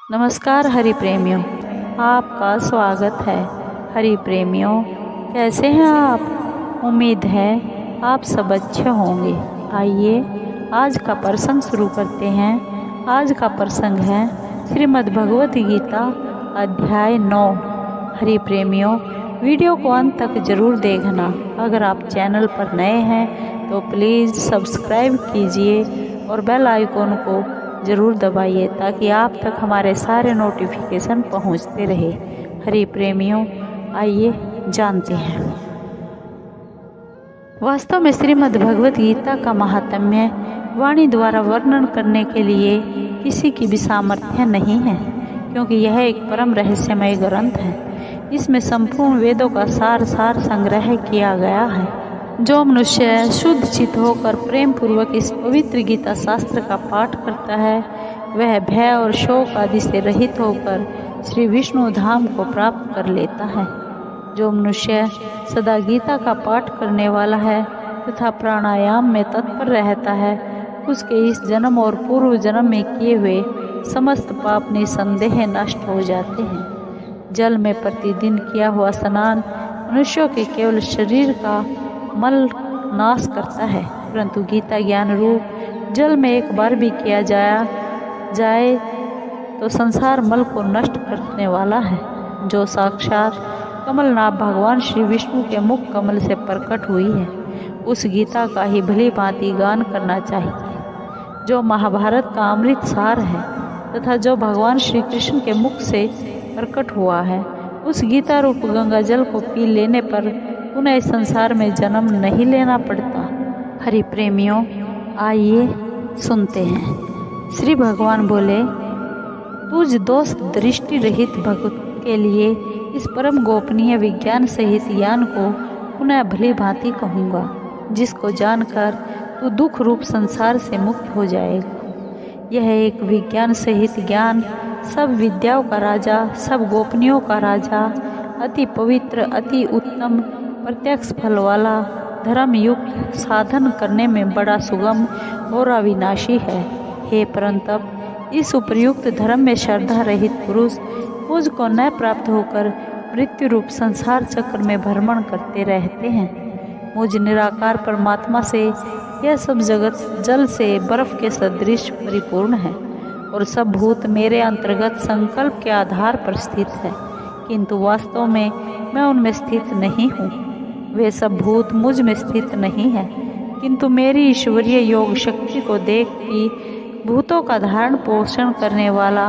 नमस्कार हरि प्रेमियों, आपका स्वागत है। हरि प्रेमियों, कैसे हैं आप? उम्मीद है आप सब अच्छे होंगे। आइए आज का प्रसंग शुरू करते हैं। आज का प्रसंग है श्रीमद् भगवत गीता अध्याय 9। हरि प्रेमियों, वीडियो को अंत तक जरूर देखना। अगर आप चैनल पर नए हैं तो प्लीज़ सब्सक्राइब कीजिए और बेल आइकॉन को ज़रूर दबाइए ताकि आप तक हमारे सारे नोटिफिकेशन पहुंचते रहे। हरि प्रेमियों, आइए जानते हैं। वास्तव में श्रीमद् भगवत गीता का महात्म्य वाणी द्वारा वर्णन करने के लिए किसी की भी सामर्थ्य नहीं है, क्योंकि यह एक परम रहस्यमय ग्रंथ है। इसमें संपूर्ण वेदों का सार संग्रह किया गया है। जो मनुष्य शुद्ध चित्त होकर प्रेम पूर्वक इस पवित्र गीता शास्त्र का पाठ करता है, वह भय और शोक आदि से रहित होकर श्री विष्णु धाम को प्राप्त कर लेता है। जो मनुष्य सदा गीता का पाठ करने वाला है तथा प्राणायाम में तत्पर रहता है, उसके इस जन्म और पूर्व जन्म में किए हुए समस्त पाप निसंदेह नष्ट हो जाते हैं। जल में प्रतिदिन किया हुआ स्नान मनुष्यों के केवल शरीर का मल नाश करता है, परंतु गीता ज्ञान रूप जल में एक बार भी किया जाए तो संसार मल को नष्ट करने वाला है। जो साक्षात कमलनाभ भगवान श्री विष्णु के मुख कमल से प्रकट हुई है, उस गीता का ही भली भांति गान करना चाहिए। जो महाभारत का अमृत सार है तथा जो भगवान श्री कृष्ण के मुख से प्रकट हुआ है, उस गीता रूप गंगा जल को पी लेने पर उन्हें इस संसार में जन्म नहीं लेना पड़ता। हरि प्रेमियों, आइए सुनते हैं। श्री भगवान बोले, तुझ दोष दृष्टि रहित भक्त के लिए इस परम गोपनीय विज्ञान सहित ज्ञान को पुनः भली भांति कहूँगा, जिसको जानकर तू दुख रूप संसार से मुक्त हो जाएगा। यह एक विज्ञान सहित ज्ञान सब विद्याओं का राजा, सब गोपनीयों का राजा, अति पवित्र, अति उत्तम, प्रत्यक्ष फल वाला, धर्म युक्त, साधन करने में बड़ा सुगम और अविनाशी है। हे परंतप, इस उपयुक्त धर्म में श्रद्धा रहित पुरुष मुझको न प्राप्त होकर मृत्यु रूप संसार चक्र में भ्रमण करते रहते हैं। मुझ निराकार परमात्मा से यह सब जगत जल से बर्फ के सदृश परिपूर्ण है और सब भूत मेरे अंतर्गत संकल्प के आधार पर स्थित है, किंतु वास्तव में मैं उनमें स्थित नहीं हूँ। वे सब भूत मुझ में स्थित नहीं है, किंतु मेरी ईश्वरीय योग शक्ति को देख कि भूतों का धारण पोषण करने वाला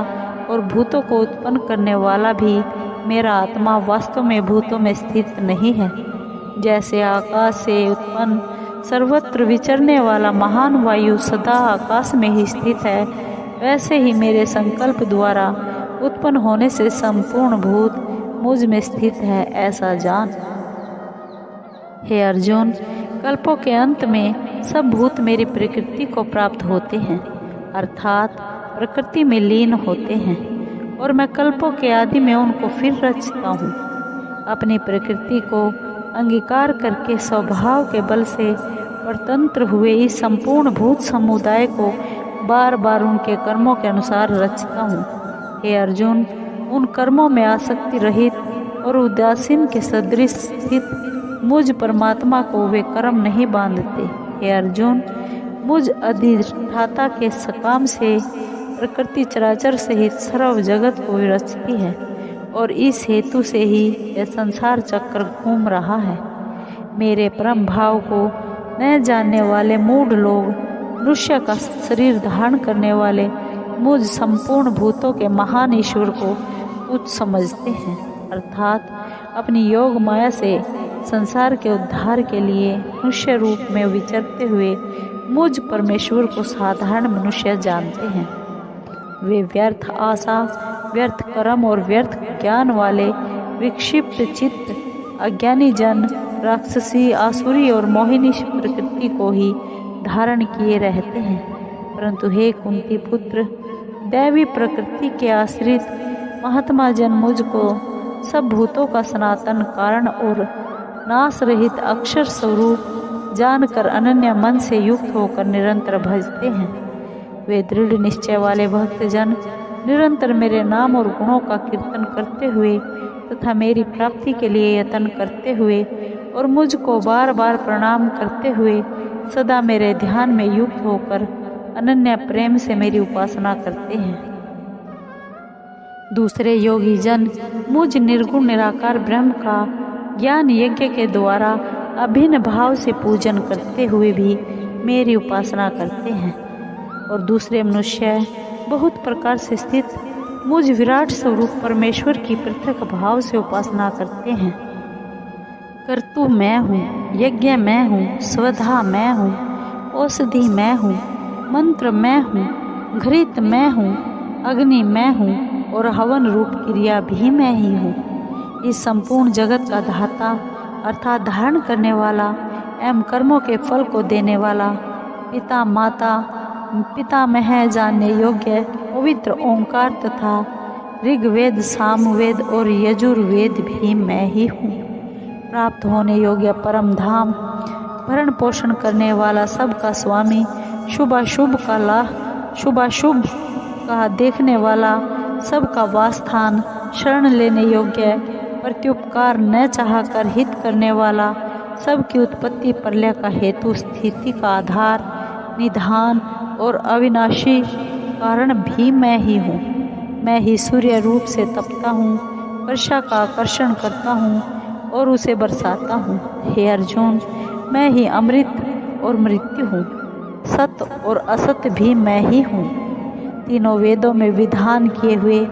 और भूतों को उत्पन्न करने वाला भी मेरा आत्मा वास्तव में भूतों में स्थित नहीं है। जैसे आकाश से उत्पन्न सर्वत्र विचरने वाला महान वायु सदा आकाश में ही स्थित है, वैसे ही मेरे संकल्प द्वारा उत्पन्न होने से संपूर्ण भूत मुझ में स्थित है, ऐसा जान। हे अर्जुन, कल्पों के अंत में सब भूत मेरी प्रकृति को प्राप्त होते हैं, अर्थात प्रकृति में लीन होते हैं, और मैं कल्पों के आदि में उनको फिर रचता हूँ। अपनी प्रकृति को अंगीकार करके स्वभाव के बल से परतंत्र हुए इस संपूर्ण भूत समुदाय को बार बार उनके कर्मों के अनुसार रचता हूँ। हे अर्जुन, उन कर्मों में आसक्ति रहित और उदासीन के सदृश स्थित मुझ परमात्मा को वे कर्म नहीं बांधते। हे अर्जुन, मुझ अधिष्ठाता के सकाम से प्रकृति चराचर सहित सर्व जगत को रचती है, और इस हेतु से ही यह संसार चक्र घूम रहा है। मेरे परम भाव को न जानने वाले मूढ़ लोग मनुष्य का शरीर धारण करने वाले मुझ संपूर्ण भूतों के महान ईश्वर को तुच्छ समझते हैं, अर्थात अपनी योग माया से संसार के उद्धार के लिए मनुष्य रूप में विचरते हुए मुझ परमेश्वर को साधारण मनुष्य जानते हैं। वे व्यर्थ आशा, व्यर्थ कर्म और व्यर्थ ज्ञान वाले विक्षिप्त चित्त अज्ञानी जन राक्षसी, आसुरी और मोहिनी प्रकृति को ही धारण किए रहते हैं। परंतु हे कुंती पुत्र, दैवी प्रकृति के आश्रित महात्मा जन मुझको सब भूतों का सनातन कारण और नाश रहित अक्षर स्वरूप जानकर अनन्य मन से युक्त होकर निरंतर भजते हैं। वे दृढ़ निश्चय वाले भक्तजन निरंतर मेरे नाम और गुणों का कीर्तन करते हुए तथा मेरी प्राप्ति के लिए यत्न करते हुए और मुझको बार बार प्रणाम करते हुए सदा मेरे ध्यान में युक्त होकर अनन्य प्रेम से मेरी उपासना करते हैं। दूसरे योगी जन मुझ निर्गुण निराकार ब्रह्म का ज्ञान यज्ञ के द्वारा अभिन्न भाव से पूजन करते हुए भी मेरी उपासना करते हैं। और दूसरे मनुष्य बहुत प्रकार से स्थित मुझ विराट स्वरूप परमेश्वर की पृथक भाव से उपासना करते हैं। कर्तु मैं हूँ, यज्ञ मैं हूँ, स्वधा मैं हूँ, औषधि मैं हूँ, मंत्र मैं हूँ, घृत मैं हूँ, अग्नि मैं हूँ और हवन रूप क्रिया भी मैं ही हूँ। इस संपूर्ण जगत का धाता अर्थात धारण करने वाला एवं कर्मों के फल को देने वाला पिता माता पितामह जानने योग्य पवित्र ओंकार तथा ऋग्वेद सामवेद और यजुर्वेद भी मैं ही हूँ। प्राप्त होने योग्य परम धाम भरण पोषण करने वाला सबका स्वामी शुभाशुभ का देखने वाला सबका वासस्थान शरण लेने योग्य प्रत्युपकार न चाहकर हित करने वाला सबकी उत्पत्ति प्रलय का हेतु स्थिति का आधार निधान और अविनाशी कारण भी मैं ही हूँ। मैं ही सूर्य रूप से तपता हूँ, वर्षा का आकर्षण करता हूँ और उसे बरसाता हूँ। हे अर्जुन, मैं ही अमृत और मृत्यु हूँ, सत्य और असत्य भी मैं ही हूँ। तीनों वेदों में विधान किए हुए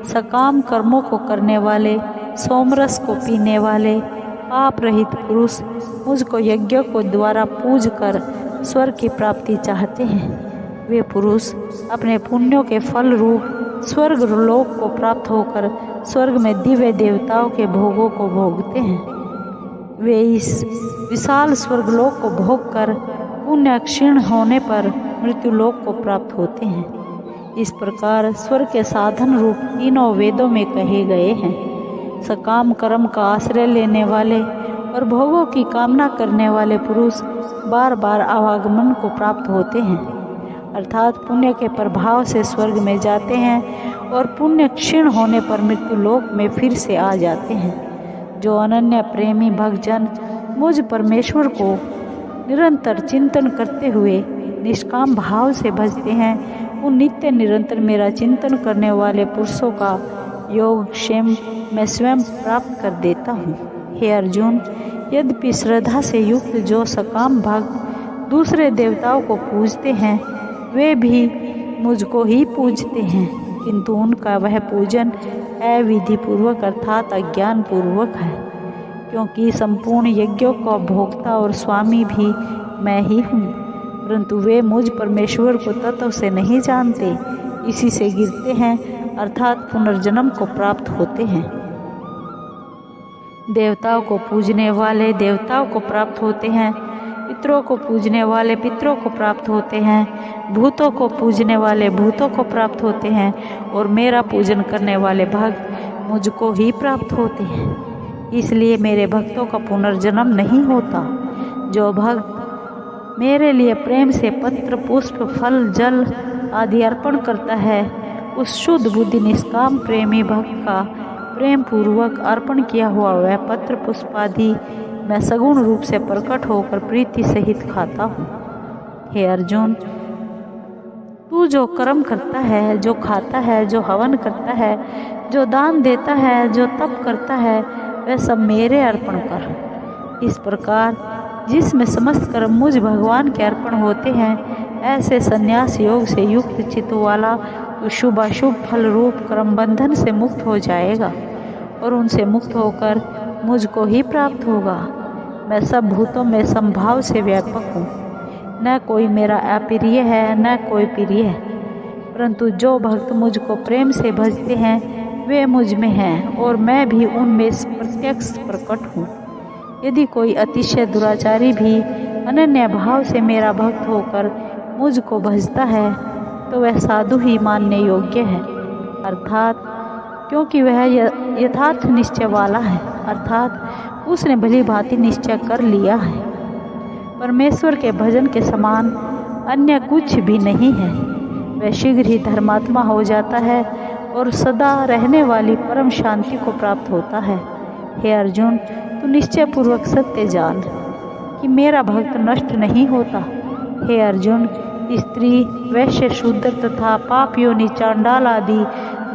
सकाम कर्मों को करने वाले, सोमरस को पीने वाले, पाप रहित पुरुष मुझको यज्ञों को द्वारा पूज कर स्वर्ग की प्राप्ति चाहते हैं। वे पुरुष अपने पुण्यों के फल रूप स्वर्ग लोक को प्राप्त होकर स्वर्ग में दिव्य देवताओं के भोगों को भोगते हैं। वे इस विशाल स्वर्गलोक को भोग कर पुण्य क्षीण होने पर मृत्युलोक को प्राप्त होते हैं। इस प्रकार स्वर्ग के साधन रूप तीनों वेदों में कहे गए हैं। सकाम कर्म का आश्रय लेने वाले और भोगों की कामना करने वाले पुरुष बार बार आवागमन को प्राप्त होते हैं, अर्थात पुण्य के प्रभाव से स्वर्ग में जाते हैं और पुण्य क्षीण होने पर मृत्युलोक में फिर से आ जाते हैं। जो अनन्य प्रेमी भक्तजन मुझ परमेश्वर को निरंतर चिंतन करते हुए निष्काम भाव से भजते हैं, उन नित्य निरंतर मेरा चिंतन करने वाले पुरुषों का योग क्षेम मैं स्वयं प्राप्त कर देता हूँ। हे अर्जुन, यद्यपि श्रद्धा से युक्त जो सकाम भक्त दूसरे देवताओं को पूजते हैं वे भी मुझको ही पूजते हैं, किंतु उनका वह पूजन अविधि पूर्वक अर्थात अज्ञान पूर्वक है, क्योंकि संपूर्ण यज्ञों का भोक्ता और स्वामी भी मैं ही हूँ। परंतु वे मुझ परमेश्वर को तत्व से नहीं जानते, इसी से गिरते हैं अर्थात पुनर्जन्म को प्राप्त होते हैं। देवताओं को पूजने वाले देवताओं को प्राप्त होते हैं, पितरों को पूजने वाले पितरों को प्राप्त होते हैं, भूतों को पूजने वाले भूतों को प्राप्त होते हैं और मेरा पूजन करने वाले भक्त मुझको ही प्राप्त होते हैं। इसलिए मेरे भक्तों का पुनर्जन्म नहीं होता। जो भक्त मेरे लिए प्रेम से पत्र पुष्प फल जल आदि अर्पण करता है, उस शुद्ध बुद्धि निष्काम प्रेमी भक्त का प्रेम पूर्वक अर्पण किया हुआ वह पत्र पुष्प आदि मैं सगुण रूप से प्रकट होकर प्रीति सहित खाता हूँ। हे अर्जुन, तू जो कर्म करता है, जो खाता है, जो हवन करता है, जो दान देता है, जो तप करता है, वह सब मेरे अर्पण कर। इस प्रकार जिसमें समस्त कर्म मुझ भगवान के अर्पण होते हैं, ऐसे संन्यास योग से युक्त चित्त वाला तो शुभाशुभ फल रूप कर्म बंधन से मुक्त हो जाएगा और उनसे मुक्त होकर मुझको ही प्राप्त होगा। मैं सब भूतों में संभाव से व्यापक हूँ, न कोई मेरा अप्रिय है न कोई प्रिय है, परंतु जो भक्त मुझको प्रेम से भजते हैं वे मुझ में हैं और मैं भी उनमें प्रत्यक्ष प्रकट हूँ। यदि कोई अतिशय दुराचारी भी अनन्य भाव से मेरा भक्त होकर मुझको भजता है तो वह साधु ही मानने योग्य है, अर्थात क्योंकि वह यथार्थ निश्चय वाला है, अर्थात उसने भली भांति निश्चय कर लिया है। परमेश्वर के भजन के समान अन्य कुछ भी नहीं है। वह शीघ्र ही धर्मात्मा हो जाता है और सदा रहने वाली परम शांति को प्राप्त होता है। हे अर्जुन, तू निश्चय पूर्वक सत्य जान कि मेरा भक्त नष्ट नहीं होता। हे अर्जुन, स्त्री, वैश्य, शूद्र तथा पाप योनि, चांडाल आदि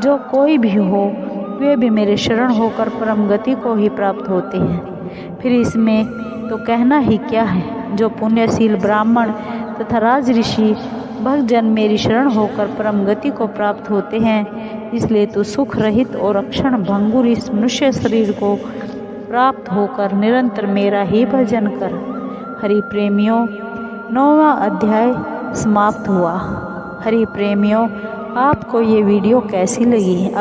जो कोई भी हो, वे भी मेरे शरण होकर परम गति को ही प्राप्त होते हैं। फिर इसमें तो कहना ही क्या है। जो पुण्यशील ब्राह्मण तथा राज ऋषि भक्तजन मेरी शरण होकर परम गति को प्राप्त होते हैं, इसलिए तू सुख रहित और अक्षण भंगुर इस मनुष्य शरीर को प्राप्त होकर निरंतर मेरा ही भजन कर। हरि प्रेमियों, 9वां अध्याय समाप्त हुआ। हरि प्रेमियों, आपको ये वीडियो कैसी लगी?